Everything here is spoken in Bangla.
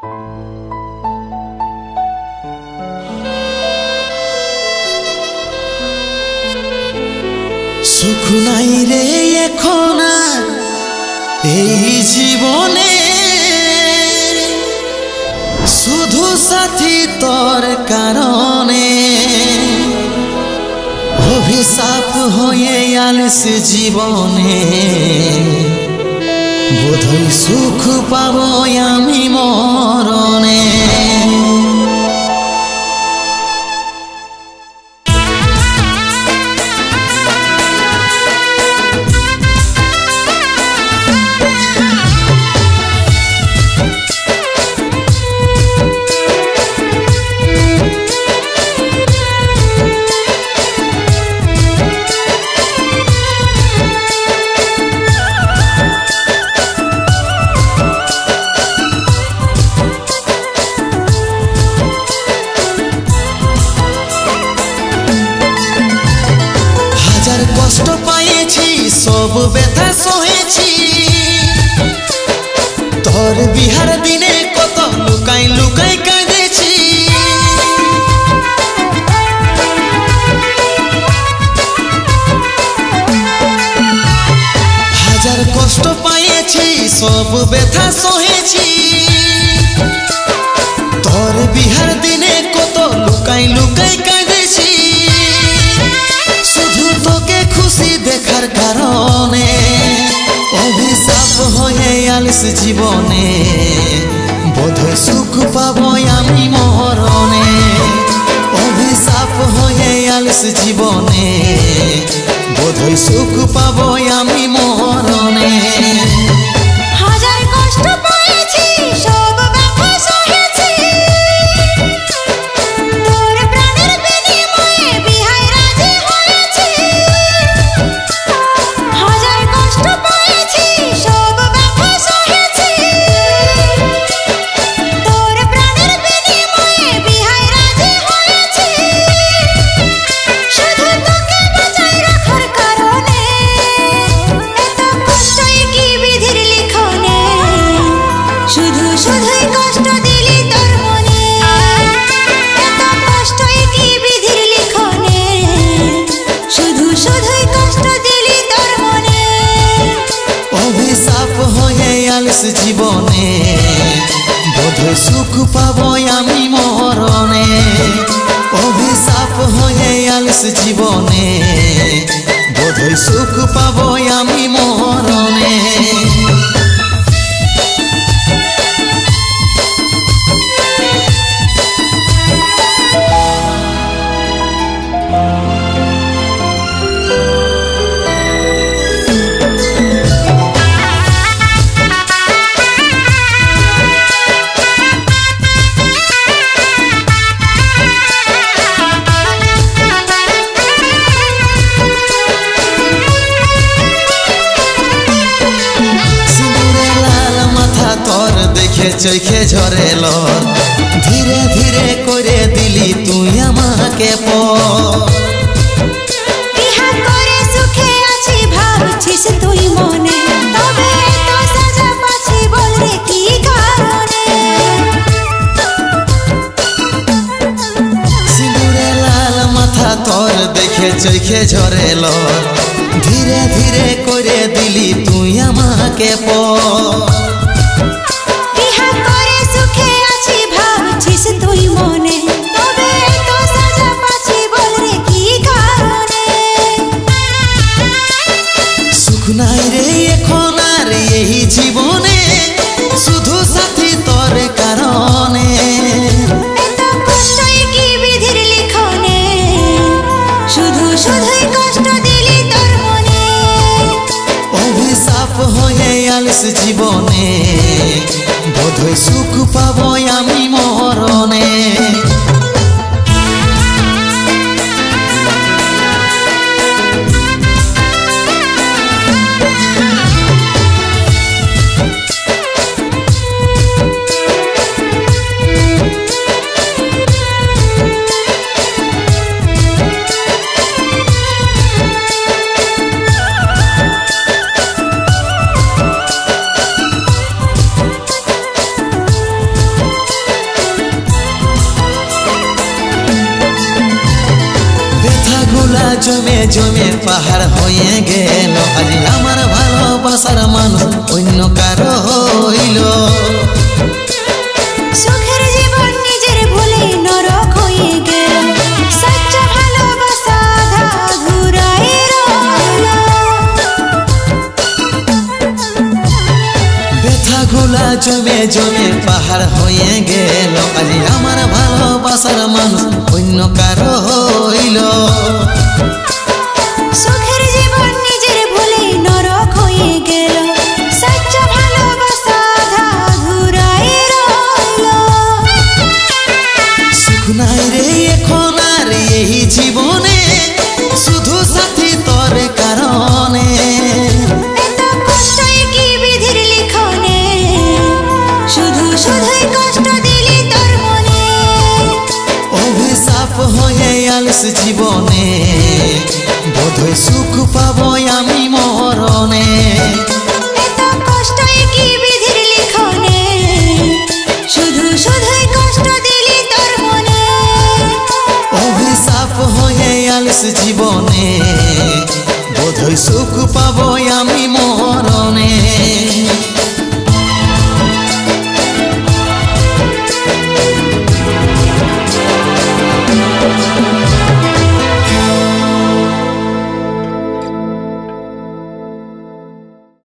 সুখ নাই রে এখন আর এই জীবনে, শুধু সাথী তোর কারণে। অভিশাপ হয়ে আলিস জীবনে, বোধহয় সুখ পাবো আমি মরণে। কষ্ট পাইছি, সব ব্যথা সহেছি, তোর বিহার দিনে কত লুকাই লুকাই কাঁদেছি। হাজার কষ্ট পাইছি, সব ব্যথা সহেছি, তোর বিহার দিনে কত লুকাই লুকাই কাঁদেছি। শুধু তোকে খুশি দেখার কারণে, অভিশাপ হয়ে আলিস জীবনে, বোধহয় সুখ পাবো আমি মরণে। অভিশাপ হয়ে আলিস জীবনে, বোধহয় সুখ পাবো আমি মরণে। হাজার কষ্ট পেয়েছি, সব ব্যথা সহেছি, তোর প্রাণের বিনিময়ে বিহায় রাজি হয়েছি। হাজার কষ্ট পেয়েছি, সব ব্যথা সহেছি, তোর প্রাণের বিনিময়ে বিহায় রাজি হয়েছি। শুধু তোকে বাঁচায় রাখার কারণে, এত কষ্টই কি বিধির লিখনে। শুধু শুধুই কষ্ট দিলি তোর মনে, এত কষ্টই কি বিধির লিখনে। শুধু শুধুই কষ্ট দিলি তোর মনে। অভিশাপ হয়ে আলিস জীবনে, বোধহয় সুখ পাবো আমি মরণে। অভিশাপ হয়ে আলিস জীবনে, বোধহয় সুখ পাবো আমি মরণে। চোখে ঝরেল, ধীরে ধীরে করে দিলি তুই আমাকে বিহা করে সুখে আছি ভাবছিস তুই মনে, তবে এত সাজা পাচ্ছি বল রে কি কারণে। সিঁদুরে লাল মাথা তোর দেখে চোখে ঝরেল, ধীরে ধীরে করে দিলি তুই আমাকে বিহা করে সুখে আছি ভাবছিস তুই মনে, তবে এত সাজা পাচ্ছি বল রে কি কারণে। সুখ নাই রে এখন আর এই জীবনে, শুধু সাথী তোর কারণে। এত কষ্টই কি বিধির লিখনে, শুধু শুধুই কষ্ট দিলি তোর মনে। অভিশাপ হয়ে আলিস জীবনে, বোধহয় সুখ পাবো আমি মরণে। জমে জমে পাহাড় হয়ে গেল আজ আমার ভালোবাসার মানুষ অন্য কারো হইল সুখের জীবন নিজের ভুলে নরক হয়ে গেল সচ্চা ভালোবাসা আধা ঘুরাই রইল ব্যথাগুলা জমে জমে পাহাড় হয়ে গেল আজ আমার ভালোবাসার মানুষ অন্য কারো হইল সুখের জীবন নিজের ভুলে নরক হয়ে গেল সচ্চা ভালোবাসা আধা ঘুরাই রইল সুখ নাই রে এখন আর এই জীবনে শুধু সাথী তোর কারণে এত কষ্টই কি বিধির লিখনে শুধু শুধুই কষ্ট দিলি তোর মনে অভিশাপ হয়ে আলস জীবনে বোধহয় সুখ পাবো